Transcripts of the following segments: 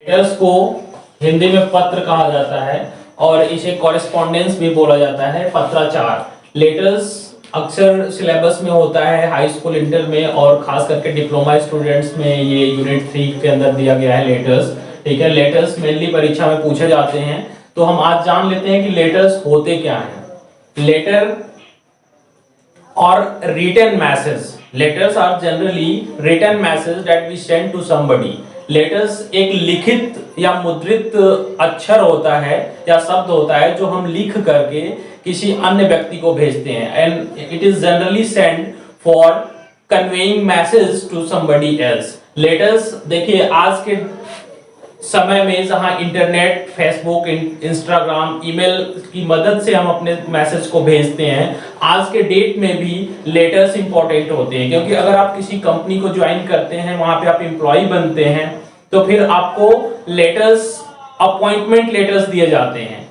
Letters को हिंदी में पत्र कहा जाता है और इसे कॉरेस्पॉन्डेंस भी बोला जाता है, पत्राचार। लेटर्स अक्सर सिलेबस में होता है हाई स्कूल इंटर में, और खास करके डिप्लोमा स्टूडेंट्स में ये यूनिट 3 के अंदर दिया गया है लेटर्स। ठीक है, लेटर्स मेनली परीक्षा में पूछे जाते हैं। तो हम आज जान लेते हैं कि लेटर्स होते क्या हैं। लेटर और written message. Letters are generally written message that we send to somebody. Letters एक लिखित या मुद्रित अक्षर होता है या शब्द होता है जो हम लिख करके किसी अन्य व्यक्ति को भेजते हैं, and it is generally send for conveying message to somebody else. Letters देखिए, आज के समय में जहां इंटरनेट, फेसबुक, इंस्टाग्राम, ईमेल की मदद से हम अपने मैसेज को भेजते हैं, आज के डेट में भी लेटर्स इंपॉर्टेंट होते हैं। क्योंकि अगर आप किसी कंपनी को ज्वाइन करते हैं, वहां पे आप एम्प्लॉय बनते हैं, तो फिर आपको लेटर्स, अपॉइंटमेंट लेटर्स दिए जाते हैं।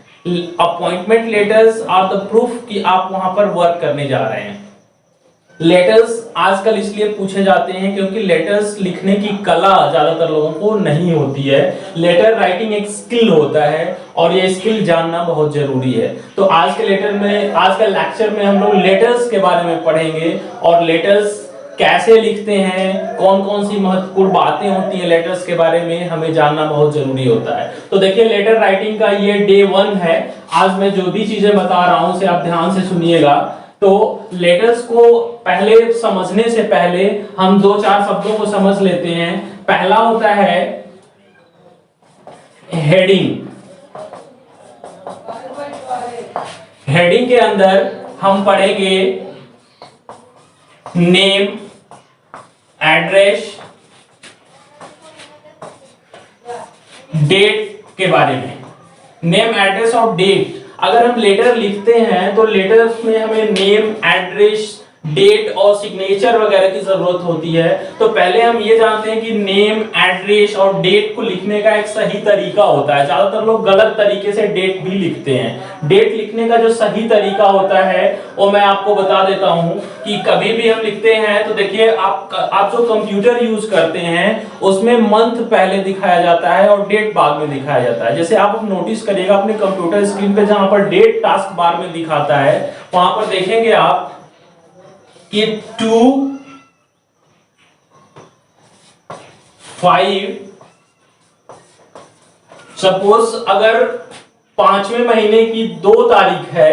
Appointment letters are the proof कि आप वहां पर वर्क करने जा रहे हैं। लेटर्स आजकल इसलिए पूछे जाते हैं क्योंकि लेटर्स लिखने की कला ज्यादातर लोगों को नहीं होती है। लेटर राइटिंग एक स्किल होता है और ये स्किल जानना बहुत जरूरी है। तो आज के लेक्चर में हम लोग लेटर्स के बारे में पढ़ेंगे, और लेटर्स कैसे लिखते हैं, कौन कौन सी महत्वपूर्ण बातें होती हैं लेटर्स के बारे में, हमें जानना बहुत जरूरी होता है। तो देखिए, लेटर राइटिंग का ये डे 1 है। आज मैं जो भी चीजें बता रहा हूं उसे आप ध्यान से सुनिएगा। तो लेटर्स को पहले समझने से पहले हम 2-4 शब्दों को समझ लेते हैं। पहला होता है हेडिंग। हेडिंग के अंदर हम पढ़ेंगे नेम, एड्रेस, डेट के बारे में। नेम, एड्रेस और डेट। अगर हम लेटर लिखते हैं तो लेटर्स में हमें नेम, एड्रेस, डेट और सिग्नेचर वगैरह की जरूरत होती है। तो पहले हम ये जानते हैं कि नेम, एड्रेस और डेट को लिखने का एक सही तरीका होता है। ज्यादातर लोग गलत तरीके से डेट भी लिखते हैं। डेट लिखने का जो सही तरीका होता है वो मैं आपको बता देता हूं कि कभी भी हम लिखते हैं तो देखिए, आप जो कंप्यूटर यूज करते हैं उसमें मंथ पहले दिखाया जाता है और डेट बाद में दिखाया जाता है। जैसे आप नोटिस करिएगा अपने कंप्यूटर स्क्रीन पे, जहां पर डेट टास्क बार में दिखाता है, वहां पर देखेंगे आप कि 2/5। सपोज अगर 5वें महीने की 2 तारीख है,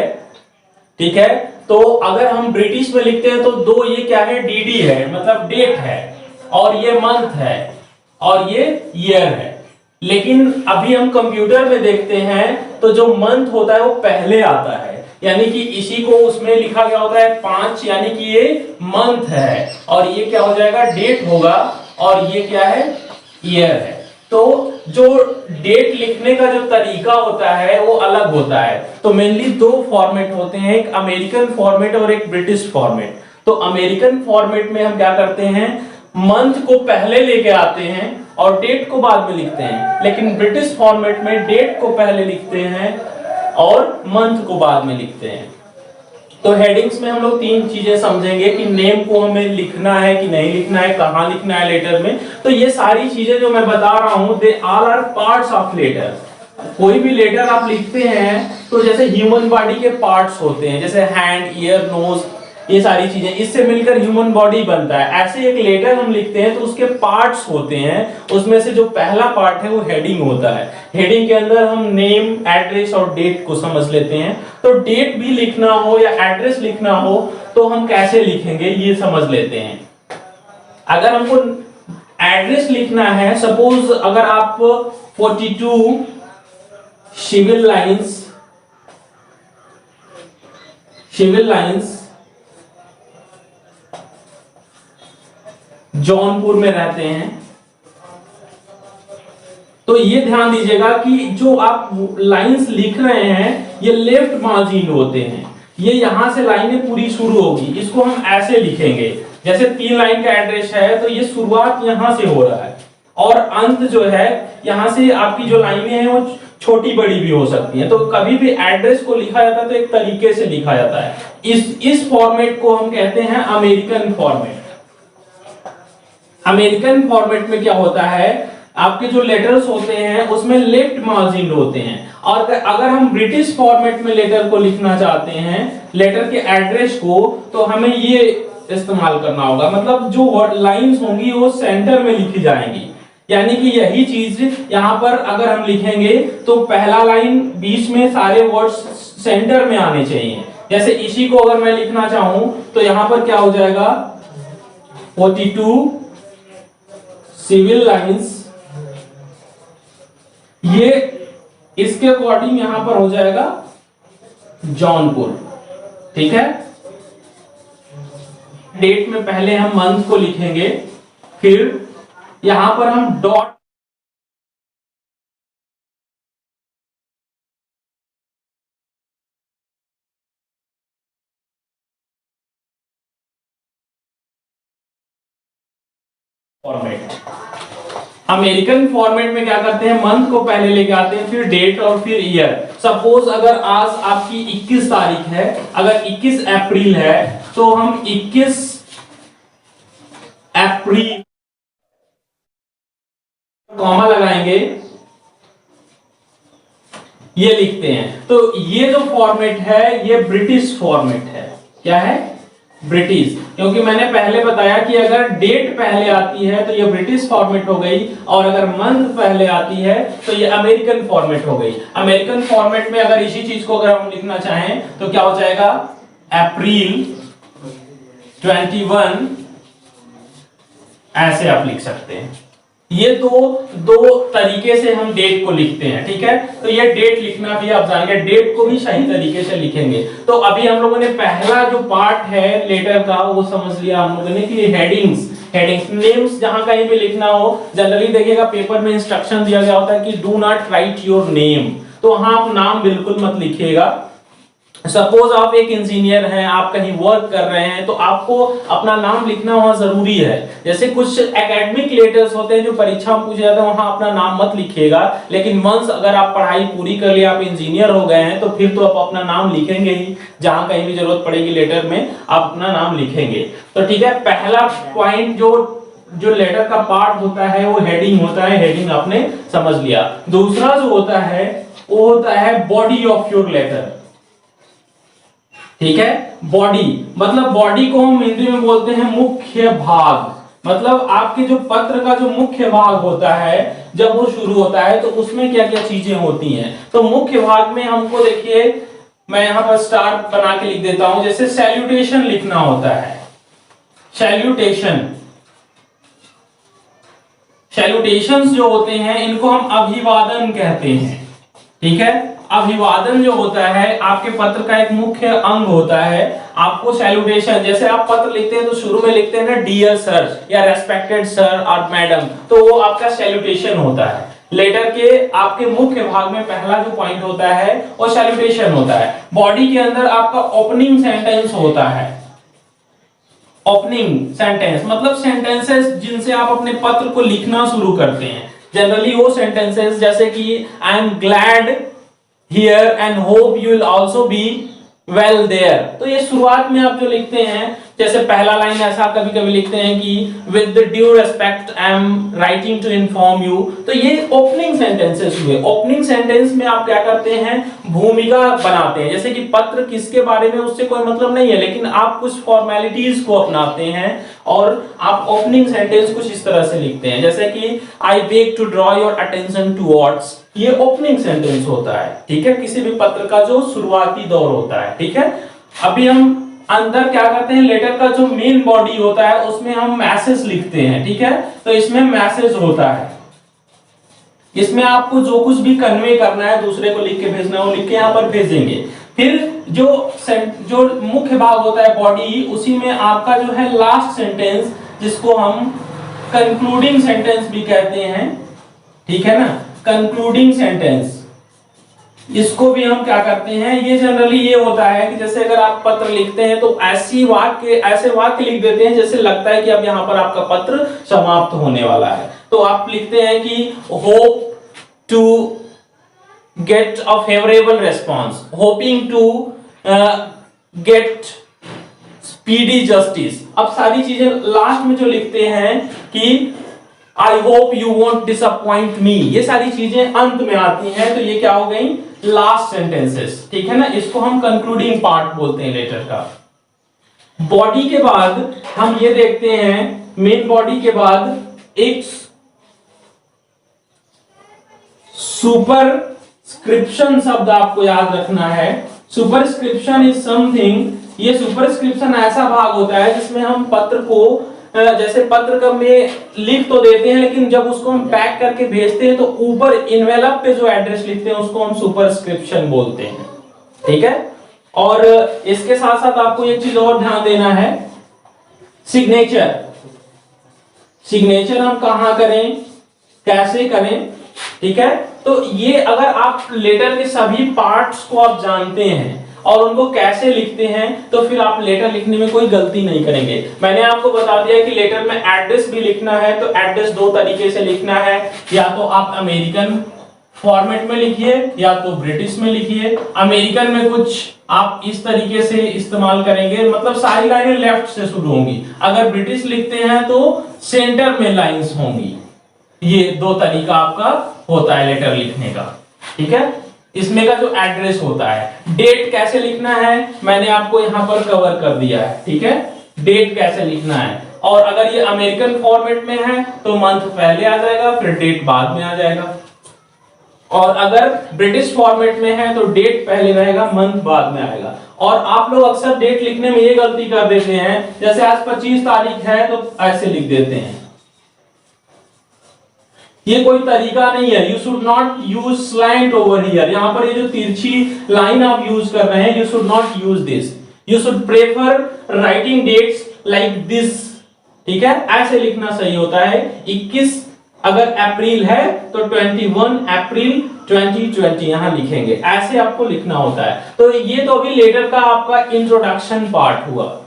ठीक है, तो अगर हम ब्रिटिश में लिखते हैं तो 2 ये क्या है, डीडी है, मतलब डेट है, और ये मंथ है और ये ईयर है। लेकिन अभी हम कंप्यूटर में देखते हैं तो जो मंथ होता है वो पहले आता है, यानी कि इसी को उसमें लिखा गया होता है 5, यानी कि ये मंथ है, और ये क्या हो जाएगा, डेट होगा, और ये क्या है, ईयर है। तो जो डेट लिखने का जो तरीका होता है वो अलग होता है। तो मेनली 2 फॉर्मेट होते हैं, एक अमेरिकन फॉर्मेट और एक ब्रिटिश फॉर्मेट। तो अमेरिकन फॉर्मेट में हम क्या करते हैं, मंथ को पहले लेके आते हैं और डेट को बाद में लिखते हैं। लेकिन ब्रिटिश फॉर्मेट में डेट को पहले लिखते हैं और मंथ को बाद में लिखते हैं। तो हेडिंग्स में हम लोग 3 चीजें समझेंगे कि नेम को हमें लिखना है कि नहीं लिखना है, कहां लिखना है लेटर में। तो ये सारी चीजें जो मैं बता रहा हूं, they all are parts of letter. कोई भी लेटर आप लिखते हैं तो जैसे ह्यूमन बॉडी के पार्ट्स होते हैं, जैसे हैंड, ईयर, नोज, ये सारी चीजें, इससे मिलकर ह्यूमन बॉडी बनता है। ऐसे एक लेटर हम लिखते हैं तो उसके पार्ट्स होते हैं। उसमें से जो पहला पार्ट है वो हेडिंग होता है। हेडिंग के अंदर हम नेम, एड्रेस और डेट को समझ लेते हैं। तो डेट भी लिखना हो या एड्रेस लिखना हो तो हम कैसे लिखेंगे ये समझ लेते हैं। अगर हमको एड्रेस लिखना है, सपोज अगर आप 42 सिविल लाइंस जौनपुर में रहते हैं, तो ये ध्यान दीजिएगा कि जो आप लाइंस लिख रहे हैं ये लेफ्ट मार्जिन होते हैं। ये यहां से लाइनें पूरी शुरू होगी, इसको हम ऐसे लिखेंगे। जैसे 3 लाइन का एड्रेस है तो ये शुरुआत यहां से हो रहा है और अंत जो है यहां से आपकी जो लाइनें हैं वो छोटी बड़ी भी हो सकती हैं। तो कभी भी एड्रेस को लिखा जाता है तो एक तरीके से लिखा जाता है। इस फॉर्मेट को हम कहते हैं अमेरिकन फॉर्मेट। अमेरिकन फॉर्मेट में क्या होता है, आपके जो लेटर्स होते हैं उसमें लेफ्ट मार्जिन होते हैं, और अगर हम ब्रिटिश फॉर्मेट में लेटर को लिखना चाहते हैं, लेटर के एड्रेस को, तो हमें ये इस्तेमाल करना होगा। मतलब जो लाइंस होंगी वो सेंटर में लिखी जाएंगी, यानी कि यही चीज यहां पर अगर हम लिखेंगे तो पहला लाइन बीच में सारे वर्ड्स सेंटर में आने चाहिए। जैसे इसी को अगर मैं लिखना चाहूं तो यहां पर क्या हो जाएगा, 42 सिविल लाइंस, ये इसके अकॉर्डिंग यहां पर हो जाएगा जौनपुर। ठीक है, डेट में पहले हम मंथ को लिखेंगे, फिर यहां पर हम डॉट फॉर्मेट, अमेरिकन फॉर्मेट में क्या करते हैं, मंथ को पहले लेके आते हैं, फिर डेट और फिर ईयर। सपोज अगर आज आपकी 21 तारीख है, अगर 21 अप्रैल है तो हम 21 अप्रैल कॉमा लगाएंगे, ये लिखते हैं। तो ये जो फॉर्मेट है ये ब्रिटिश फॉर्मेट है। क्या है, ब्रिटिश, क्योंकि मैंने पहले बताया कि अगर डेट पहले आती है तो ये ब्रिटिश फॉर्मेट हो गई, और अगर मंथ पहले आती है तो ये अमेरिकन फॉर्मेट हो गई। अमेरिकन फॉर्मेट में अगर इसी चीज को अगर हम लिखना चाहें तो क्या हो जाएगा, अप्रैल 21, ऐसे आप लिख सकते हैं। ये तो दो तरीके से हम डेट को लिखते हैं। ठीक है, तो ये डेट लिखना भी आप जानेंगे, डेट को भी सही तरीके से लिखेंगे। तो अभी हम लोगों ने पहला जो पार्ट है लेटर का वो समझ लिया हम लोगों ने कि हेडिंग्स, नेम्स जहां कहीं भी लिखना हो, जनरली देखिएगा पेपर में इंस्ट्रक्शन दिया गया होता है कि do not right your name, तो वहां आप नाम बिल्कुल मत लिखिएगा। सपोज आप एक इंजीनियर हैं, आप कहीं वर्क कर रहे हैं, तो आपको अपना नाम लिखना वहां जरूरी है। जैसे कुछ एकेडमिक लेटर्स होते हैं जो परीक्षा में पूछे जाते हैं, वहां अपना नाम मत लिखिएगा, लेकिन वंस अगर आप पढ़ाई पूरी कर लिया, आप इंजीनियर हो गए हैं, तो फिर तो आप अपना नाम लिखेंगे ही, जहां कहीं भी जरूरत पड़ेगी लेटर में आप अपना नाम लिखेंगे। तो ठीक है, पहला पॉइंट जो लेटर का पार्ट होता है वो हेडिंग होता है, हेडिंग आपने समझ लिया। दूसरा जो होता है वो होता है बॉडी ऑफ योर लेटर। ठीक है, बॉडी मतलब बॉडी को हम हिंदी में बोलते हैं मुख्य भाग। मतलब आपके जो पत्र का जो मुख्य भाग होता है, जब वो शुरू होता है तो उसमें क्या क्या चीजें होती हैं। तो मुख्य भाग में हमको देखिए, मैं यहां पर स्टार बना के लिख देता हूं। जैसे सैल्यूटेशन लिखना होता है, सैल्यूटेशंस जो होते हैं इनको हम अभिवादन कहते हैं। ठीक है, अभिवादन जो होता है आपके पत्र का एक मुख्य अंग होता है। आपको सैल्यूटेशन, जैसे आप पत्र लिखते हैं तो शुरू में लिखते हैं ना डियर सर या रेस्पेक्टेड सर और मैडम, तो वो आपका सैल्यूटेशन होता है। लेटर के आपके मुख्य भाग में पहला जो पॉइंट होता है वो सैल्यूटेशन होता है। बॉडी के अंदर आपका ओपनिंग सेंटेंस होता है। ओपनिंग सेंटेंस मतलब सेंटेंसेस जिनसे आप अपने पत्र को लिखना शुरू करते हैं। जनरली वो सेंटेंसेस जैसे कि I am glad here and hope you will also be well there, तो ये शुरुआत में आप जो लिखते हैं, जैसे पहला लाइन ऐसा कभी कभी लिखते हैं कि with the due respect I am writing to inform you, तो ये ओपनिंग सेंटेंसेस हुए। ओपनिंग सेंटेंस में आप क्या करते हैं, भूमिका बनाते हैं। जैसे कि पत्र किसके बारे में उससे कोई मतलब नहीं है, लेकिन आप कुछ फॉर्मेलिटीज को अपनाते हैं और आप ओपनिंग सेंटेंस कुछ इस तरह से लिखते हैं। जैसे कि I beg to draw your attention towards, ये ओपनिंग सेंटेंस होता है। ठीक है, किसी भी पत्र का जो शुरुआती दौर होता है। ठीक है, अभी हम अंदर क्या करते हैं, लेटर का जो मेन बॉडी होता है उसमें हम मैसेज लिखते हैं। ठीक है, तो इसमें मैसेज होता है, इसमें आपको जो कुछ भी कन्वे करना है, दूसरे को लिख के भेजना है, वो लिख के यहाँ पर भेजेंगे। फिर जो मुख्य भाग होता है बॉडी, उसी में आपका जो है लास्ट सेंटेंस, जिसको हम कंक्लूडिंग सेंटेंस भी कहते हैं। ठीक है ना, कंक्लूडिंग सेंटेंस, इसको भी हम क्या करते हैं, ये जनरली ये होता है कि जैसे अगर आप पत्र लिखते हैं तो ऐसे वाक्य लिख देते हैं जैसे लगता है कि अब यहाँ पर आपका पत्र समाप्त होने वाला है। तो आप लिखते हैं कि hope to get a favourable response, hoping to get speedy justice. अब सारी चीजें लास्ट में जो लिखते हैं कि I hope you won't disappoint me, ये सारी चीजें अंत में आती हैं, तो ये क्या हो गई, लास्ट सेंटेंसेस, ठीक है ना। इसको हम कंक्लूडिंग पार्ट बोलते हैं लेटर का। बॉडी के बाद हम ये देखते हैं, मेन बॉडी के बाद एक सुपरस्क्रिप्शन शब्द आपको याद रखना है। सुपरस्क्रिप्शन इज समथिंग, ये सुपरस्क्रिप्शन ऐसा भाग होता है जिसमें हम पत्र को, जैसे पत्र का में लिख तो देते हैं, लेकिन जब उसको हम पैक करके भेजते हैं तो ऊपर इनवेलप पे जो एड्रेस लिखते हैं उसको हम सुपरस्क्रिप्शन बोलते हैं, ठीक है। और इसके साथ साथ आपको एक चीज और ध्यान देना है, सिग्नेचर। सिग्नेचर हम कहां करें, कैसे करें, ठीक है। तो ये अगर आप लेटर के सभी पार्ट्स को आप जानते हैं और उनको कैसे लिखते हैं, तो फिर आप लेटर लिखने में कोई गलती नहीं करेंगे। मैंने आपको बता दिया कि लेटर में एड्रेस भी लिखना है, तो एड्रेस दो तरीके से लिखना है, या तो आप अमेरिकन फॉर्मेट में लिखिए या तो ब्रिटिश में लिखिए। अमेरिकन में कुछ आप इस तरीके से इस्तेमाल करेंगे, मतलब सारी लाइनें लेफ्ट से शुरू होंगी। अगर ब्रिटिश लिखते हैं तो सेंटर में लाइंस होंगी। ये दो तरीका आपका होता है लेटर लिखने का, ठीक है। इसमें का जो एड्रेस होता है, डेट कैसे लिखना है मैंने आपको यहां पर कवर कर दिया है, ठीक है। डेट कैसे लिखना है, और अगर ये अमेरिकन फॉर्मेट में है तो मंथ पहले आ जाएगा, फिर डेट बाद में आ जाएगा। और अगर ब्रिटिश फॉर्मेट में है तो डेट पहले रहेगा, मंथ बाद में आएगा। और आप लोग अक्सर डेट लिखने में ये गलती कर देते हैं, जैसे आज 25 तारीख है तो ऐसे लिख देते हैं, ये कोई तरीका नहीं है। You should not use slant over here, यहां पर ये जो तिरछी लाइन आप यूज कर रहे हैं, you should not use this, you should prefer writing dates like this, ठीक है। ऐसे लिखना सही होता है। 21 अगर अप्रैल है तो 21 अप्रैल 2020 यहां लिखेंगे, ऐसे आपको लिखना होता है। तो ये तो अभी लेटर का आपका इंट्रोडक्शन पार्ट हुआ।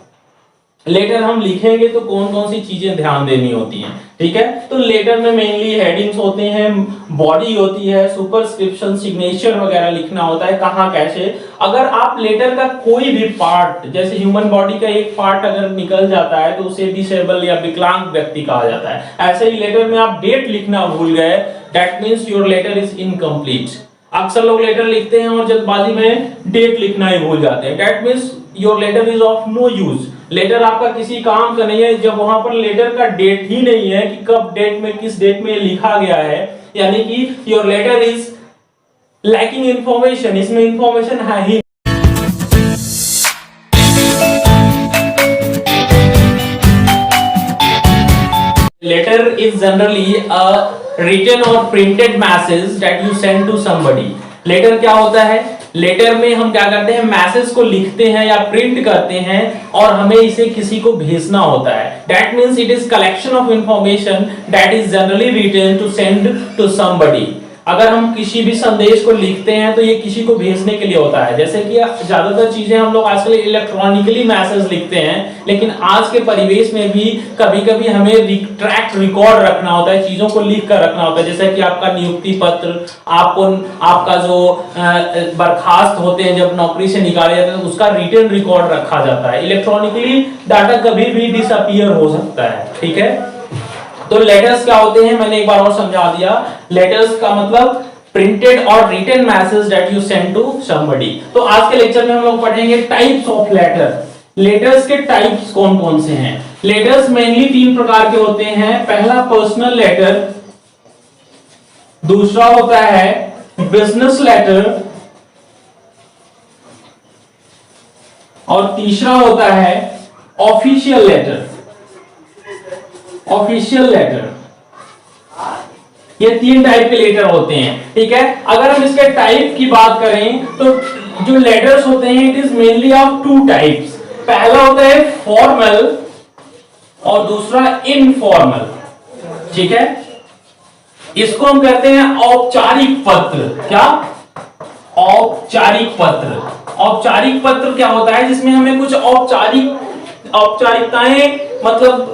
लेटर हम लिखेंगे तो कौन कौन सी चीजें ध्यान देनी होती हैं, ठीक है। तो लेटर में मेनली हेडिंग्स होते हैं, बॉडी होती है, सुपरस्क्रिप्शन, सिग्नेचर वगैरह लिखना होता है, कहां कैसे। अगर आप लेटर का कोई भी पार्ट, जैसे ह्यूमन बॉडी का एक पार्ट अगर निकल जाता है तो उसे डिसेबल या विकलांग व्यक्ति कहा जाता है। ऐसे ही लेटर में आप डेट लिखना भूल गए, that means your letter is incomplete. अक्सर लोग लेटर लिखते हैं और जल्दबाजी में डेट लिखना ही भूल जाते हैं, that means your letter is of no use. Letter आपका किसी काम का नहीं है जब वहां पर लेटर का डेट ही नहीं है कि कब डेट में, किस डेट में लिखा गया है, यानी कि your letter is lacking information, इसमें इंफॉर्मेशन है ही। Letter is generally a written or printed message that you send to somebody। Letter क्या होता है, लेटर में हम क्या करते हैं, मैसेज को लिखते हैं या प्रिंट करते हैं और हमें इसे किसी को भेजना होता है। That means it is collection of information that is generally written to send to somebody. अगर हम किसी भी संदेश को लिखते हैं तो ये किसी को भेजने के लिए होता है। जैसे कि ज्यादातर चीजें हम लोग आजकल इलेक्ट्रॉनिकली मैसेज लिखते हैं, लेकिन आज के परिवेश में भी कभी कभी हमें ट्रैक रिकॉर्ड रखना होता है, चीजों को लिख कर रखना होता है। जैसे कि आपका नियुक्ति पत्र, आपका जो बर्खास्त होते हैं जब नौकरी से निकाले जाते हैं उसका रिटन रिकॉर्ड रखा जाता है। इलेक्ट्रॉनिकली डाटा कभी भी डिसअपीयर हो सकता है, ठीक है। तो लेटर्स क्या होते हैं मैंने एक बार और समझा दिया। लेटर्स का मतलब प्रिंटेड और written message that you send to somebody. तो आज के लेक्चर में हम लोग पढ़ेंगे टाइप्स ऑफ लेटर। लेटर्स के टाइप्स कौन कौन से हैं। लेटर्स मेनली 3 प्रकार के होते हैं। पहला पर्सनल लेटर, दूसरा होता है बिजनेस लेटर, और तीसरा होता है ऑफिशियल लेटर। ऑफिशियल लेटर, ये 3 टाइप के लेटर होते हैं, ठीक है। अगर हम इसके टाइप की बात करें तो जो लेटर्स होते हैं it is mainly of 2 types. पहला होता है फॉर्मल और दूसरा इनफॉर्मल, ठीक है। इसको हम कहते हैं औपचारिक पत्र। क्या? औपचारिक पत्र। औपचारिक पत्र क्या होता है, जिसमें हमें कुछ औपचारिकताएं मतलब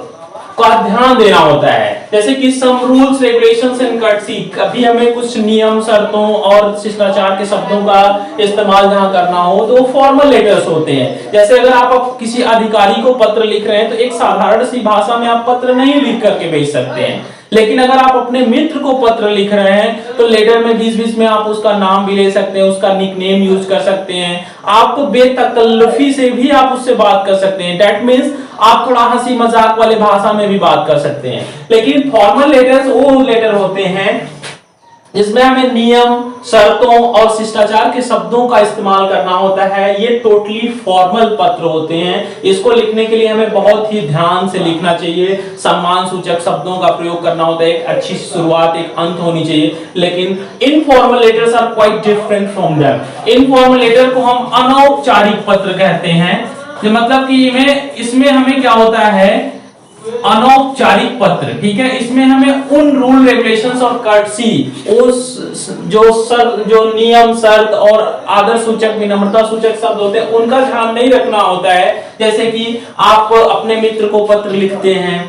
का ध्यान देना होता है। जैसे कि some rules regulations and courtesy, कभी हमें कुछ नियम, शर्तों और शिष्टाचार के शब्दों का इस्तेमाल जहां करना हो तो वो फॉर्मल लेटर्स होते हैं। जैसे अगर आप किसी अधिकारी को पत्र लिख रहे हैं तो एक साधारण सी भाषा में आप पत्र नहीं लिख करके भेज सकते हैं, लेकिन अगर आप अपने मित्र को पत्र लिख रहे हैं तो लेटर में बीच बीच में आप उसका नाम भी ले सकते हैं, उसका निकनेम यूज कर सकते हैं, आप बेतकल्लुफी से भी आप उससे बात कर सकते हैं। दैट मींस आप थोड़ा हंसी मजाक वाले भाषा में भी बात कर सकते हैं। लेकिन फॉर्मल लेटर्स वो लेटर होते हैं जिसमें हमें नियम, शर्तों और शिष्टाचार के शब्दों का इस्तेमाल करना होता है। ये टोटली फॉर्मल पत्र होते हैं। इसको लिखने के लिए हमें बहुत ही ध्यान से लिखना चाहिए, सम्मान सूचक शब्दों का प्रयोग करना होता है, एक अच्छी शुरुआत, एक अंत होनी चाहिए। लेकिन informal letters are quite different from them. Informal letter को हम अनौपचारिक पत्र कहते हैं। मतलब कि इसमें हमें क्या होता है, अनौपचारिक पत्र, ठीक है। इसमें हमें उन रूल रेगुलेशंस और कर्टसी, उस जो नियम, शर्त और आदर सूचक, विनम्रता सूचक शब्द होते हैं उनका ध्यान नहीं रखना होता है। जैसे कि आप अपने मित्र को पत्र लिखते हैं,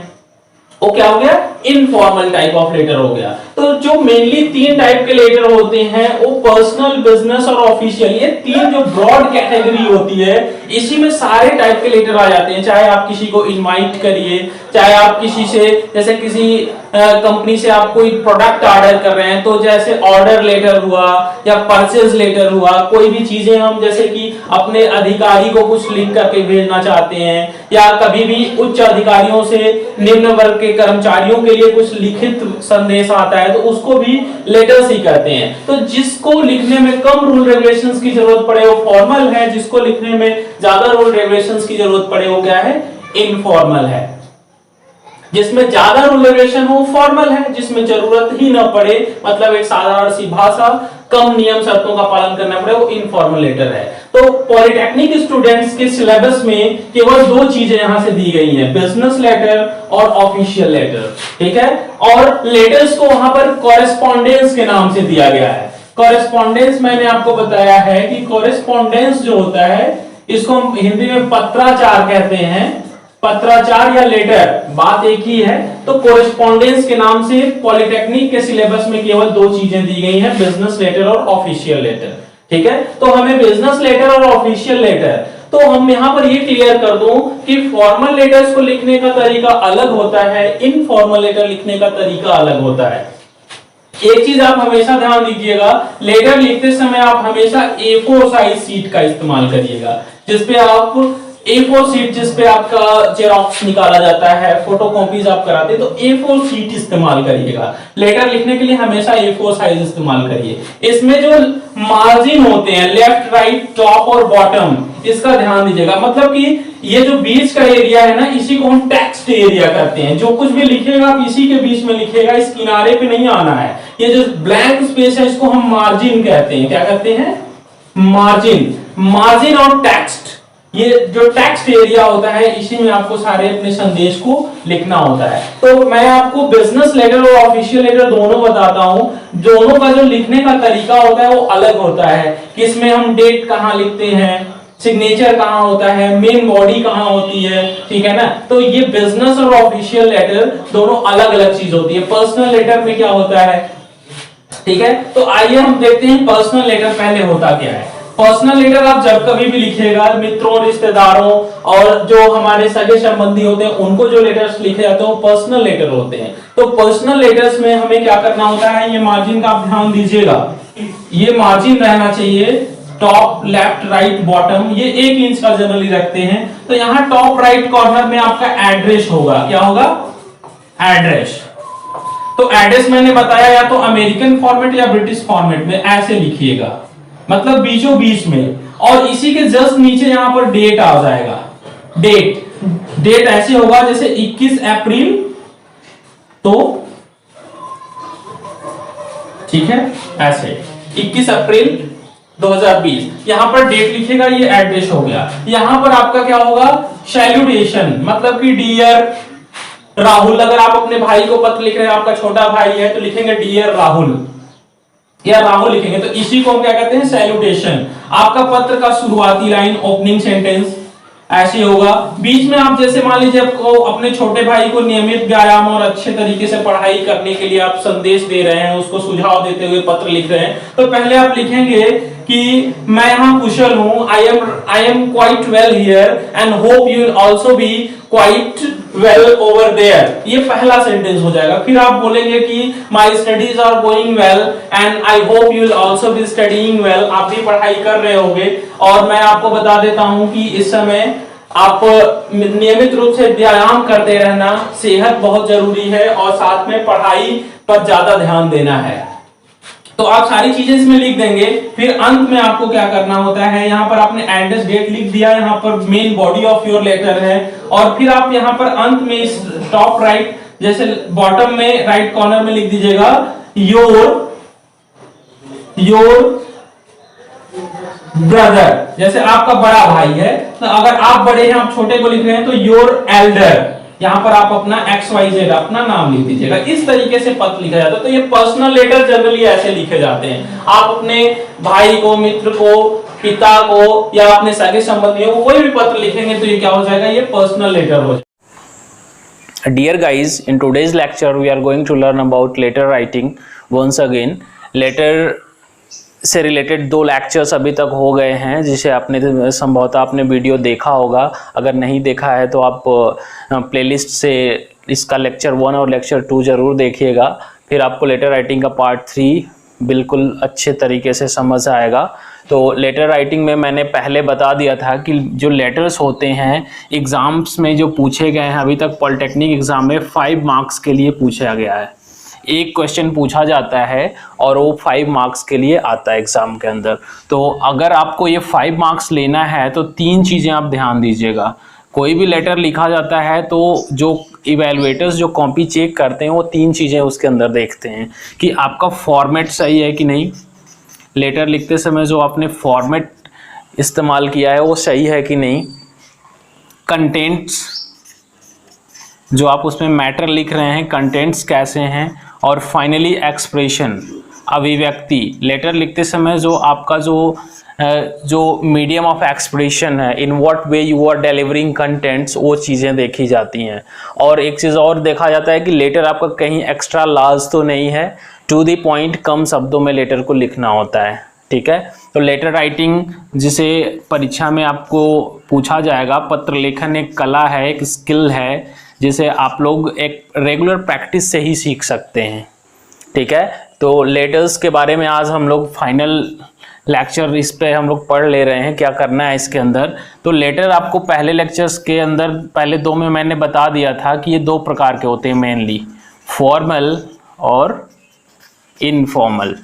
वो क्या हो गया, इनफॉर्मल टाइप ऑफ लेटर हो गया। तो जो मेनली 3 टाइप के लेटर होते हैं वो पर्सनल, बिजनेस और ऑफिशियल, ये 3 जो ब्रॉड कैटेगरी होती है, इसी में सारे टाइप के लेटर आ जाते हैं। चाहे आप किसी को इनवाइट करिए, चाहे आप किसी से, जैसे किसी कंपनी से आप कोई प्रोडक्ट ऑर्डर कर रहे हैं तो जैसे ऑर्डर लेटर हुआ या परचेज लेटर हुआ, कोई भी चीजें हम जैसे कि अपने अधिकारी को कुछ लिख करके भेजना चाहते हैं, या कभी भी उच्च अधिकारियों से निम्न वर्ग के कर्मचारियों के लिए कुछ लिखित संदेश आता है तो उसको भी लेटर्स ही कहते हैं। तो जिसको लिखने में कम रूल रेगुलेशंस की जरूरत पड़े वो फॉर्मल है, जिसको लिखने में ज्यादा रूल रेगुलेशंस की जरूरत पड़े वो क्या है, इनफॉर्मल है। जिसमें ज्यादा रूल रेगुलेशन हो फॉर्मल है, जिसमें जरूरत ही ना पड़े, मतलब एक साधारण सी भाषा, कम नियम शर्तों का पालन करना पड़े, वो इनफॉर्मल लेटर है। तो पॉलिटेक्निक स्टूडेंट्स के सिलेबस में केवल 2 चीजें यहां से दी गई हैं, बिजनेस लेटर और ऑफिशियल लेटर, ठीक है। और लेटर्स को वहां पर कॉरेस्पॉन्डेंस के नाम से दिया गया है। कॉरेस्पॉन्डेंस मैंने आपको बताया है कि कॉरेस्पॉन्डेंस जो होता है इसको हम हिंदी में पत्राचार कहते हैं। पत्राचार या लेटर बात एक ही है। तो कोरेस्पॉन्डेंस के नाम से पॉलिटेक्निक के सिलेबस में केवल 2 चीजें दी गई हैं, बिजनेस लेटर और ऑफिशियल लेटर, ठीक है। तो हमें बिजनेस लेटर और ऑफिशियल लेटर, तो हम यहां पर ये क्लियर कर दूं कि फॉर्मल लेटर्स को लिखने का तरीका अलग होता है, इनफॉर्मल लेटर लिखने का तरीका अलग होता है। एक चीज आप हमेशा ध्यान दीजिएगा, लेटर लिखते समय आप हमेशा A4 साइज शीट का इस्तेमाल करिएगा, जिसपे आप A4 शीट, जिसपे आपका जेरॉक्स निकाला जाता है, फोटोकॉपीज आप कराते हैं, तो A4 शीट इस्तेमाल करिएगा। लेटर लिखने के लिए हमेशा A4 साइज इस्तेमाल करिए। इसमें जो मार्जिन होते हैं, लेफ्ट, राइट, टॉप और बॉटम, इसका ध्यान दीजिएगा। मतलब कि ये जो बीच का एरिया है ना, इसी को हम टेक्स्ट एरिया कहते हैं। जो कुछ भी लिखेगा आप इसी के बीच में लिखेगा, इस किनारे पे नहीं आना है। ये जो ब्लैंक स्पेस है इसको हम मार्जिन कहते हैं। क्या कहते हैं, मार्जिन। मार्जिन और टेक्स्ट, ये जो टेक्स्ट एरिया होता है इसी में आपको सारे अपने संदेश को लिखना होता है। तो मैं आपको बिजनेस लेटर और ऑफिशियल लेटर दोनों बताता हूं। दोनों का जो लिखने का तरीका होता है वो अलग होता है। किसमें हम डेट कहां लिखते हैं, सिग्नेचर कहां होता है, मेन बॉडी कहां होती है, ठीक है ना। तो ये बिजनेस और ऑफिशियल लेटर दोनों अलग अलग चीज होती है। पर्सनल लेटर में क्या होता है, ठीक है। तो आइए हम देखते हैं पर्सनल लेटर पहले होता क्या है। पर्सनल लेटर आप जब कभी भी लिखिएगा, मित्रों, रिश्तेदारों और जो हमारे सगे संबंधी होते हैं उनको जो लेटर्स लिखे जाते हैं वो पर्सनल लेटर होते हैं। तो पर्सनल लेटर्स में हमें क्या करना होता है, ये मार्जिन का आप ध्यान दीजिएगा, ये मार्जिन रहना चाहिए, टॉप, लेफ्ट, राइट, बॉटम, ये 1 इंच का जनरली रखते हैं। तो यहाँ टॉप राइट कॉर्नर में आपका एड्रेस होगा। क्या होगा, एड्रेस। तो एड्रेस मैंने बताया या तो अमेरिकन फॉर्मेट या ब्रिटिश फॉर्मेट में ऐसे लिखिएगा, मतलब बीचों बीच में, और इसी के जस्ट नीचे यहां पर डेट आ जाएगा। डेट ऐसे होगा जैसे 21 अप्रैल, तो ठीक है, ऐसे 21 अप्रैल 2020 यहां पर डेट लिखेगा, ये एड्रेस हो गया। यहां पर आपका क्या होगा, सैल्यूटेशन, मतलब कि डियर राहुल। अगर आप अपने भाई को पत्र लिख रहे हैं, आपका छोटा भाई है तो लिखेंगे डियर राहुल या राहुल लिखेंगे, तो इसी को हम क्या कहते हैं, सैल्यूटेशन। आपका पत्र का शुरुआती लाइन, ओपनिंग सेंटेंस ऐसे होगा। बीच में आप जैसे मान लीजिए आपको अपने छोटे भाई को नियमित व्यायाम और अच्छे तरीके से पढ़ाई करने के लिए आप संदेश दे रहे हैं, उसको सुझाव देते हुए पत्र लिख रहे हैं, तो पहले आप लिखेंगे कि मैं यहाँ कुशल हूँ, I am quite well here and hope you will also be quite well over there, ये पहला सेंटेंस हो जाएगा। फिर आप बोलेंगे कि my studies are going well and I hope you will also be studying well, आप भी पढ़ाई कर रहे होंगे। और मैं आपको बता देता हूं कि इस समय आप नियमित रूप से व्यायाम करते रहना, सेहत बहुत जरूरी है और साथ में पढ़ाई पर ज्यादा ध्यान देना है। तो आप सारी चीजें इसमें लिख देंगे। फिर अंत में आपको क्या करना होता है, यहाँ पर आपने एंडेस डेट लिख दिया, यहाँ पर main body of your letter है, और फिर आप यहाँ पर अंत में इस टॉप राइट जैसे बॉटम में राइट कॉर्नर में लिख दीजिएगा योर ब्रदर, जैसे आपका बड़ा भाई है, तो अगर आप बड़े हैं, आप छोटे को लिख रहे हैं तो योर एल्डर, यहां पर आप अपना XYZ अपना नाम लिख दीजिएगा। इस तरीके से पत्र लिखा जाता है। तो ये पर्सनल लेटर जनरली ऐसे लिखे जाते हैं। आप अपने भाई को, मित्र को, पिता को या अपने सगे संबंधियों को कोई भी पत्र लिखेंगे तो ये क्या हो जाएगा, ये पर्सनल लेटर हो जाएगा। Dear guys, in today's lecture we are going to learn about letter writing once again. Letter से रिलेटेड 2 लेक्चर्स अभी तक हो गए हैं, जिसे आपने संभवतः आपने वीडियो देखा होगा। अगर नहीं देखा है तो आप प्लेलिस्ट से इसका लेक्चर 1 और लेक्चर 2 जरूर देखिएगा। फिर आपको लेटर राइटिंग का पार्ट 3 बिल्कुल अच्छे तरीके से समझ आएगा। तो लेटर राइटिंग में मैंने पहले बता दिया था कि जो लेटर्स होते हैं एग्ज़ाम्स में जो पूछे गए हैं, अभी तक पॉलिटेक्निक एग्ज़ाम में 5 मार्क्स के लिए पूछा गया है। एक क्वेश्चन पूछा जाता है और वो 5 मार्क्स के लिए आता है एग्ज़ाम के अंदर। तो अगर आपको ये 5 मार्क्स लेना है तो 3 चीज़ें आप ध्यान दीजिएगा। कोई भी लेटर लिखा जाता है तो जो इवैल्यूएटर्स जो कॉपी चेक करते हैं वो 3 चीज़ें उसके अंदर देखते हैं कि आपका फॉर्मेट सही है कि नहीं, लेटर लिखते समय जो आपने फॉर्मेट इस्तेमाल किया है वो सही है कि नहीं, कंटेंट्स जो आप उसमें मैटर लिख रहे हैं कंटेंट्स कैसे हैं, और फाइनली एक्सप्रेशन अभिव्यक्ति। लेटर लिखते समय जो आपका जो मीडियम ऑफ एक्सप्रेशन है, in what way you are delivering contents, वो चीज़ें देखी जाती हैं। और एक चीज़ और देखा जाता है कि लेटर आपका कहीं एक्स्ट्रा लार्ज तो नहीं है, टू द पॉइंट कम शब्दों में लेटर को लिखना होता है। ठीक है, तो लेटर राइटिंग जिसे परीक्षा में आपको पूछा जाएगा, पत्र लेखन एक कला है, एक स्किल है जिसे आप लोग एक रेगुलर प्रैक्टिस से ही सीख सकते हैं। ठीक है, तो लेटर्स के बारे में आज हम लोग फाइनल लेक्चर इस पे हम लोग पढ़ ले रहे हैं, क्या करना है इसके अंदर। तो लेटर आपको पहले लेक्चर्स के अंदर पहले 2 में मैंने बता दिया था कि ये 2 प्रकार के होते हैं मेनली, फॉर्मल और इनफॉर्मल।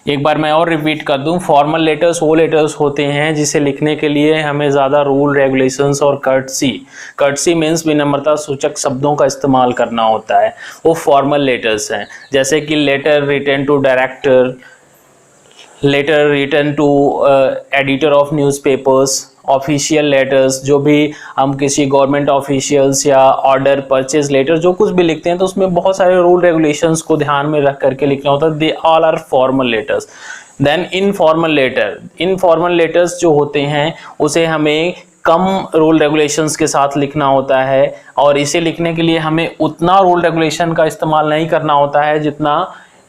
एक बार मैं और रिपीट कर दूं, फॉर्मल लेटर्स वो लेटर्स होते हैं जिसे लिखने के लिए हमें ज़्यादा रूल रेगुलेशंस और कर्टसी मीन्स विनम्रता सूचक शब्दों का इस्तेमाल करना होता है, वो फॉर्मल लेटर्स हैं। जैसे कि letter written to director, letter written to editor of newspapers, official letters, जो भी हम किसी गवर्नमेंट ऑफिशियल्स या ऑर्डर परचेज लेटर जो कुछ भी लिखते हैं तो उसमें बहुत सारे रूल रेगुलेशंस को ध्यान में रख करके लिखना होता है। They all are formal letters. Then informal letters जो होते हैं उसे हमें कम रूल रेगुलेशंस के साथ लिखना होता है, और इसे लिखने के लिए हमें उतना रूल रेगुलेशन का इस्तेमाल नहीं करना होता है जितना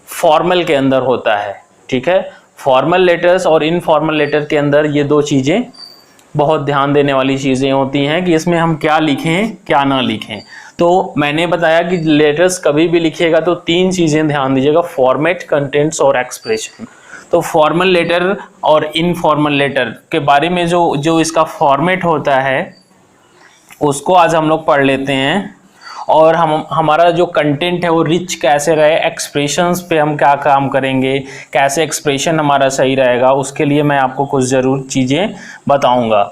फॉर्मल के अंदर होता है। ठीक है, फॉर्मल लेटर्स और इनफॉर्मल लेटर के अंदर ये 2 चीज़ें बहुत ध्यान देने वाली चीज़ें होती हैं कि इसमें हम क्या लिखें क्या ना लिखें। तो मैंने बताया कि लेटर्स कभी भी लिखिएगा तो 3 चीज़ें ध्यान दीजिएगा, फॉर्मेट, कंटेंट्स और एक्सप्रेशन। तो फॉर्मल लेटर और इनफॉर्मल लेटर के बारे में जो इसका फॉर्मेट होता है उसको आज हम लोग पढ़ लेते हैं, और हमारा जो कंटेंट है वो रिच कैसे रहे, एक्सप्रेशंस पे हम क्या काम करेंगे, कैसे एक्सप्रेशन हमारा सही रहेगा, उसके लिए मैं आपको कुछ ज़रूर चीज़ें बताऊंगा।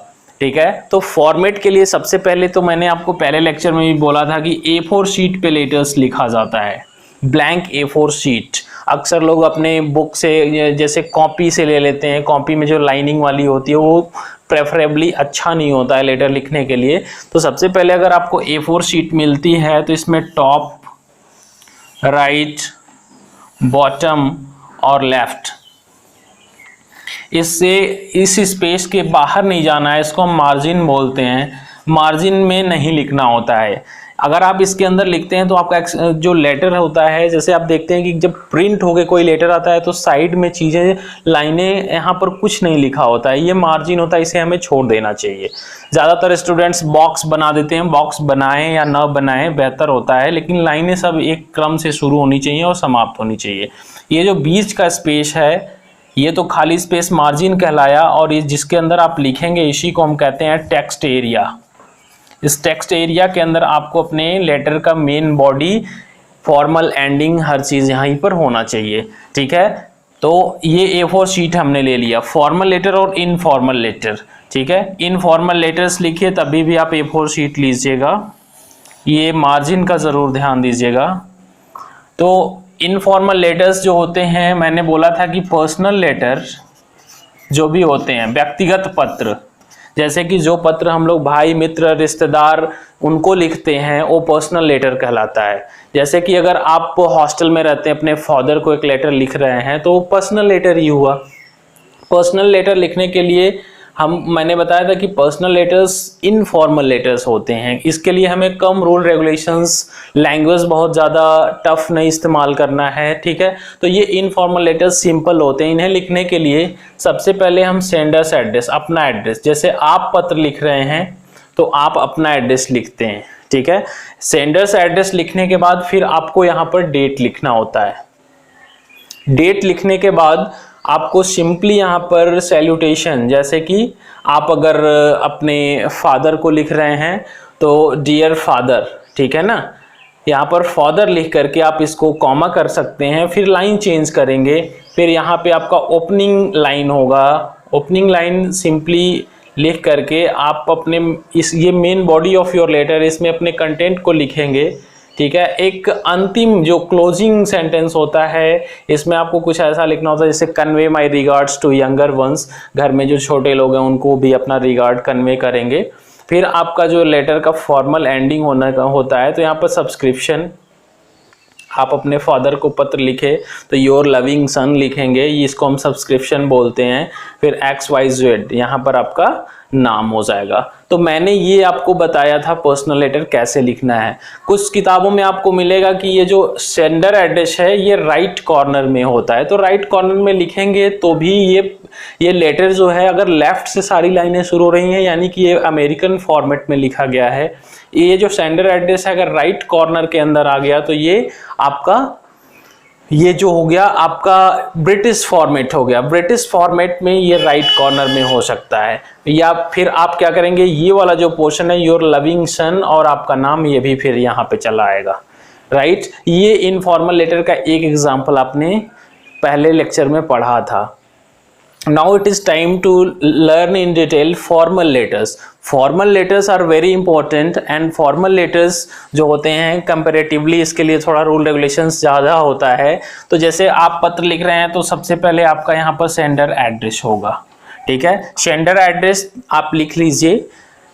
ठीक है, तो फॉर्मेट के लिए सबसे पहले तो मैंने आपको पहले लेक्चर में भी बोला था कि A4 शीट पे लेटर्स लिखा जाता है, ब्लैंक A4 शीट। अक्सर लोग अपने बुक से जैसे कॉपी से ले लेते हैं, कॉपी में जो लाइनिंग वाली होती है वो प्रेफरेबली अच्छा नहीं होता है लेटर लिखने के लिए। तो सबसे पहले अगर आपको A4 शीट मिलती है तो इसमें टॉप, राइट, बॉटम और लेफ्ट, इससे इस स्पेस के बाहर नहीं जाना है, इसको हम मार्जिन बोलते हैं। मार्जिन में नहीं लिखना होता है। अगर आप इसके अंदर लिखते हैं तो आपका जो लेटर होता है, जैसे आप देखते हैं कि जब प्रिंट होके कोई लेटर आता है तो साइड में चीज़ें, लाइनें, यहाँ पर कुछ नहीं लिखा होता है, ये मार्जिन होता है, इसे हमें छोड़ देना चाहिए। ज़्यादातर स्टूडेंट्स बॉक्स बना देते हैं, बॉक्स बनाएं या ना बनाएं बेहतर होता है, लेकिन लाइनें सब एक क्रम से शुरू होनी चाहिए और समाप्त होनी चाहिए। ये जो बीच का स्पेस है ये तो खाली स्पेस मार्जिन कहलाया, और ये जिसके अंदर आप लिखेंगे इसी को हम कहते हैं टेक्स्ट एरिया। इस टेक्स्ट एरिया के अंदर आपको अपने लेटर का मेन बॉडी, फॉर्मल एंडिंग, हर चीज़ यहाँ पर होना चाहिए। ठीक है, तो ये A4 शीट हमने ले लिया, फॉर्मल लेटर और इनफॉर्मल लेटर। ठीक है, इनफॉर्मल लेटर्स लिखिए तभी भी आप A4 शीट लीजिएगा, ये मार्जिन का ज़रूर ध्यान दीजिएगा। तो इनफॉर्मल लेटर्स जो होते हैं, मैंने बोला था कि पर्सनल लेटर जो भी होते हैं, व्यक्तिगत पत्र, जैसे कि जो पत्र हम लोग भाई, मित्र, रिश्तेदार उनको लिखते हैं वो पर्सनल लेटर कहलाता है। जैसे कि अगर आप हॉस्टल में रहते हैं, अपने फादर को एक लेटर लिख रहे हैं तो वो पर्सनल लेटर ही हुआ। पर्सनल लेटर लिखने के लिए मैंने बताया था कि पर्सनल लेटर्स इनफॉर्मल लेटर्स होते हैं, इसके लिए हमें कम रूल रेगुलेशंस, लैंग्वेज बहुत ज़्यादा टफ नहीं इस्तेमाल करना है। ठीक है, तो ये इनफॉर्मल लेटर्स सिंपल होते हैं। इन्हें लिखने के लिए सबसे पहले हम सेंडर्स एड्रेस, अपना एड्रेस, जैसे आप पत्र लिख रहे हैं तो आप अपना एड्रेस लिखते हैं। ठीक है, सेंडर्स एड्रेस लिखने के बाद फिर आपको यहाँ पर डेट लिखना होता है। डेट लिखने के बाद आपको सिंपली यहाँ पर सैल्यूटेशन, जैसे कि आप अगर अपने फादर को लिख रहे हैं तो डियर फादर, ठीक है ना, यहाँ पर फादर लिख करके आप इसको कॉमा कर सकते हैं, फिर लाइन चेंज करेंगे, फिर यहाँ पे आपका ओपनिंग लाइन होगा। ओपनिंग लाइन सिंपली लिख करके आप अपने ये main body of your letter, इसमें अपने कंटेंट को लिखेंगे। ठीक है, एक अंतिम जो क्लोजिंग सेंटेंस होता है, इसमें आपको कुछ ऐसा लिखना होता है जैसे convey my regards to younger ones, घर में जो छोटे लोग हैं उनको भी अपना रिगार्ड कन्वे करेंगे। फिर आपका जो लेटर का फॉर्मल एंडिंग होता है, तो यहाँ पर सब्सक्रिप्शन, आप अपने फादर को पत्र लिखे तो योर लविंग सन लिखेंगे, इसको हम सब्सक्रिप्शन बोलते हैं। फिर XYZ यहाँ पर आपका नाम हो जाएगा। तो मैंने ये आपको बताया था पर्सनल लेटर कैसे लिखना है। कुछ किताबों में आपको मिलेगा कि ये जो सेंडर एड्रेस है ये राइट कॉर्नर में होता है, तो राइट कॉर्नर में लिखेंगे तो भी ये लेटर जो है, अगर लेफ्ट से सारी लाइनें शुरू हो रही हैं यानी कि ये अमेरिकन फॉर्मेट में लिखा गया है। ये जो सेंडर एड्रेस है अगर राइट कॉर्नर के अंदर आ गया तो ये आपका, ये जो हो गया आपका ब्रिटिश फॉर्मेट हो गया। ब्रिटिश फॉर्मेट में ये राइट कॉर्नर में हो सकता है। या फिर आप क्या करेंगे, ये वाला जो पोर्शन है योर लविंग सन और आपका नाम, ये भी फिर यहाँ पे चला आएगा। राइट, ये इनफॉर्मल लेटर का एक एग्जाम्पल आपने पहले लेक्चर में पढ़ा था। Now it is time to learn in detail formal letters. Formal letters are very important and formal letters जो होते हैं comparatively इसके लिए थोड़ा रूल रेगुलेशंस ज़्यादा होता है। तो जैसे आप पत्र लिख रहे हैं तो सबसे पहले आपका यहाँ पर सेंडर एड्रेस होगा। ठीक है, सेंडर एड्रेस आप लिख लीजिए।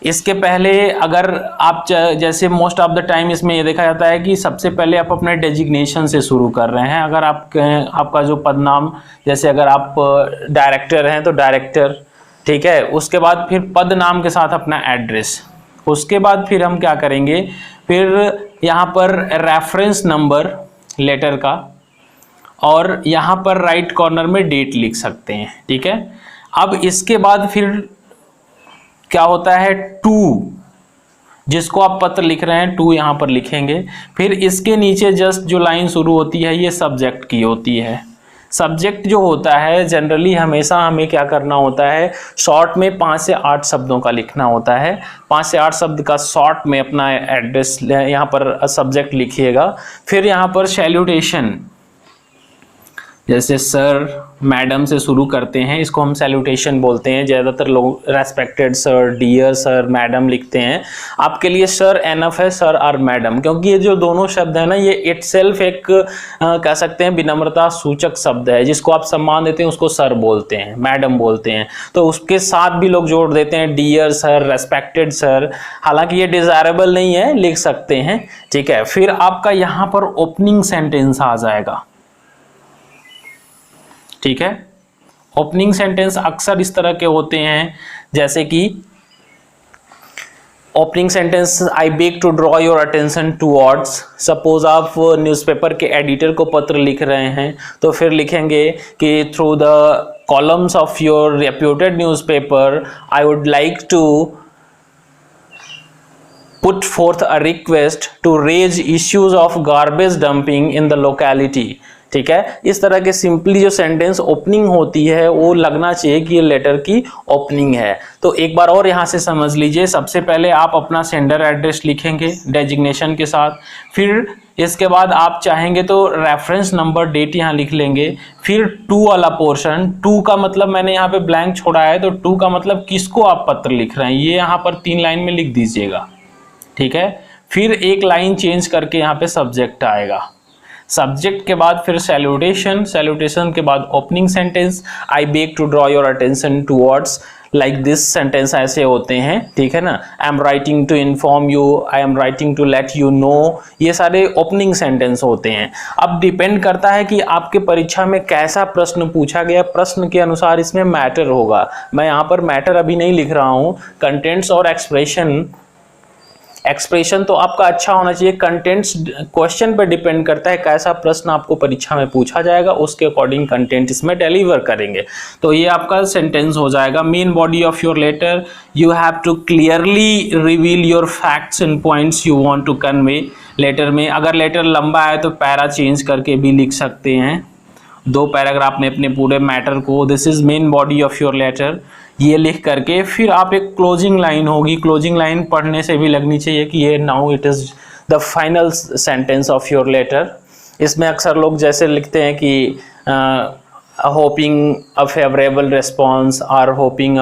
इसके पहले अगर आप जैसे मोस्ट ऑफ द टाइम इसमें ये देखा जाता है कि सबसे पहले आप अपने डेजिग्नेशन से शुरू कर रहे हैं। अगर आपका जो पद नाम, जैसे अगर आप डायरेक्टर हैं तो डायरेक्टर, ठीक है, उसके बाद फिर पद नाम के साथ अपना एड्रेस, उसके बाद फिर हम क्या करेंगे, फिर यहाँ पर रेफरेंस नंबर लेटर का, और यहाँ पर राइट कॉर्नर में डेट लिख सकते हैं। ठीक है, अब इसके बाद फिर क्या होता है, टू, जिसको आप पत्र लिख रहे हैं टू यहाँ पर लिखेंगे। फिर इसके नीचे जस्ट जो लाइन शुरू होती है ये सब्जेक्ट की होती है। सब्जेक्ट जो होता है जनरली हमेशा हमें क्या करना होता है, शॉर्ट में 5 से 8 शब्दों का लिखना होता है। 5 से 8 शब्द का शॉर्ट में अपना एड्रेस यहाँ पर सब्जेक्ट लिखिएगा। फिर यहाँ पर सैल्यूटेशन, जैसे सर, मैडम से शुरू करते हैं, इसको हम सैल्यूटेशन बोलते हैं। ज़्यादातर लोग respected sir, dear sir, madam लिखते हैं। आपके लिए सर एनफ है, सर और मैडम, क्योंकि ये जो दोनों शब्द है ना, ये इटसेल्फ एक कह सकते हैं विनम्रता सूचक शब्द है। जिसको आप सम्मान देते हैं उसको सर बोलते हैं, मैडम बोलते हैं। तो उसके साथ भी लोग जोड़ देते हैं डियर सर, रेस्पेक्टेड सर। हालांकि ये डिज़ायरेबल नहीं है, लिख सकते हैं। ठीक है, फिर आपका यहाँ पर ओपनिंग सेंटेंस आ जाएगा। ठीक है, ओपनिंग सेंटेंस अक्सर इस तरह के होते हैं, जैसे कि opening sentence, I beg to draw your attention towards. Suppose आप न्यूज़पेपर के एडिटर को पत्र लिख रहे हैं तो फिर लिखेंगे कि through the columns of your reputed newspaper I would like to put forth a request to raise issues of garbage dumping in the locality। ठीक है, इस तरह के सिंपली जो सेंटेंस ओपनिंग होती है वो लगना चाहिए कि ये लेटर की ओपनिंग है। तो एक बार और यहाँ से समझ लीजिए, सबसे पहले आप अपना सेंडर एड्रेस लिखेंगे डेजिग्नेशन के साथ, फिर इसके बाद आप चाहेंगे तो रेफरेंस नंबर डेट यहाँ लिख लेंगे, फिर टू वाला पोर्शन, टू का मतलब मैंने यहाँ पे ब्लैंक छोड़ा है तो टू का मतलब किसको आप पत्र लिख रहे हैं ये यहाँ पर 3 लाइन में लिख दीजिएगा। ठीक है, फिर एक लाइन चेंज करके यहाँ पे सब्जेक्ट आएगा, सब्जेक्ट के बाद फिर सैल्यूटेशन, सैल्यूटेशन के बाद opening sentence, I beg to draw your attention towards, like this sentence ऐसे होते हैं। ठीक है ना, I am writing to inform you, I am writing to let you know, ये सारे ओपनिंग सेंटेंस होते हैं। अब डिपेंड करता है कि आपके परीक्षा में कैसा प्रश्न पूछा गया, प्रश्न के अनुसार इसमें मैटर होगा। मैं यहाँ पर मैटर अभी नहीं लिख रहा हूँ, कंटेंट्स और एक्सप्रेशन तो आपका अच्छा होना चाहिए, कंटेंट्स क्वेश्चन पर डिपेंड करता है कैसा प्रश्न आपको परीक्षा में पूछा जाएगा, उसके अकॉर्डिंग कंटेंट इसमें डिलीवर करेंगे। तो ये आपका सेंटेंस हो जाएगा, main body of your letter, you have to clearly reveal your facts and points you want to convey. Letter में अगर लेटर लंबा है तो पैरा चेंज करके भी लिख सकते हैं, 2 पैराग्राफ में अपने पूरे मैटर को, this is main body of your letter, ये लिख करके फिर आप एक क्लोजिंग लाइन होगी, क्लोजिंग लाइन पढ़ने से भी लगनी चाहिए कि ये now it is the final sentence of your letter. इसमें अक्सर लोग जैसे लिखते हैं कि होपिंग अ फेवरेबल रिस्पॉन्स और होपिंग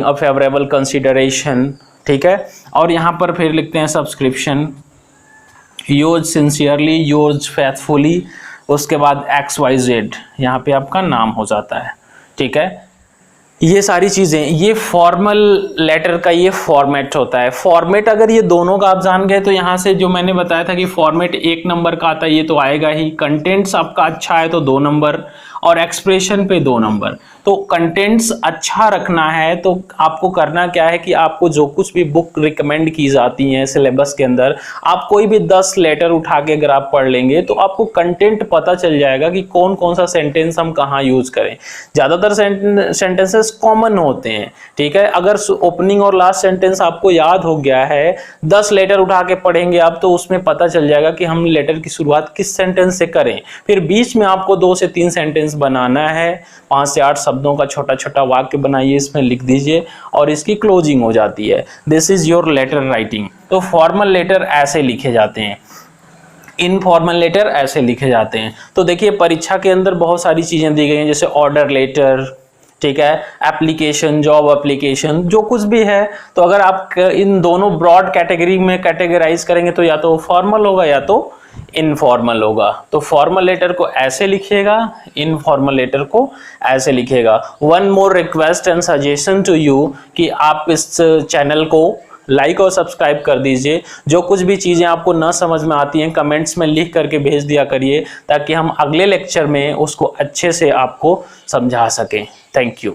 अ फेवरेबल कंसिडरेशन। ठीक है, और यहाँ पर फिर लिखते हैं subscription, yours sincerely, yours faithfully, उसके बाद XYZ यहाँ पे आपका नाम हो जाता है। ठीक है, ये सारी चीज़ें, ये फॉर्मल लेटर का ये फॉर्मेट होता है। फॉर्मेट अगर ये दोनों का आप जान गए तो यहाँ से जो मैंने बताया था कि फॉर्मेट 1 नंबर का आता है ये तो आएगा ही, कंटेंट्स आपका अच्छा है तो 2 नंबर और एक्सप्रेशन पे 2 नंबर। तो कंटेंट्स अच्छा रखना है तो आपको करना क्या है कि आपको जो कुछ भी बुक रिकमेंड की जाती हैं सिलेबस के अंदर, आप कोई भी 10 लेटर उठा के अगर आप पढ़ लेंगे तो आपको कंटेंट पता चल जाएगा कि कौन कौन सा सेंटेंस हम कहाँ यूज करें। ज़्यादातर सेंटेंसेस कॉमन होते हैं। ठीक है, अगर ओपनिंग और लास्ट सेंटेंस आपको याद हो गया है, 10 लेटर उठा के पढ़ेंगे आप तो उसमें पता चल जाएगा कि हम लेटर की शुरुआत किस सेंटेंस से करें। फिर बीच में आपको 2 से 3 सेंटेंस बनाना है, 5 से 8 शब्दों का छोटा छोटा वाक्य बनाइए, इसमें लिख दीजिए और इसकी क्लोजिंग हो जाती है। This is your letter writing. तो फॉर्मल लेटर ऐसे लिखे जाते हैं, इनफॉर्मल लेटर ऐसे लिखे जाते हैं। तो देखिए परीक्षा के अंदर बहुत सारी चीजें दी गई हैं, जैसे ऑर्डर लेटर, ठीक है, एप्लीकेशन, जॉब एप्लीकेशन, जो कुछ भी है। तो अगर आप इन दोनों ब्रॉड कैटेगरी में कैटेगराइज करेंगे तो या तो फॉर्मल होगा या तो इनफॉर्मल होगा। तो फॉर्मल लेटर को ऐसे लिखिएगा, इनफॉर्मल लेटर को ऐसे लिखिएगा। One more request and suggestion to you कि आप इस चैनल को लाइक और सब्सक्राइब कर दीजिए। जो कुछ भी चीज़ें आपको न समझ में आती हैं कमेंट्स में लिख करके भेज दिया करिए, ताकि हम अगले लेक्चर में उसको अच्छे से आपको समझा सकें। Thank you.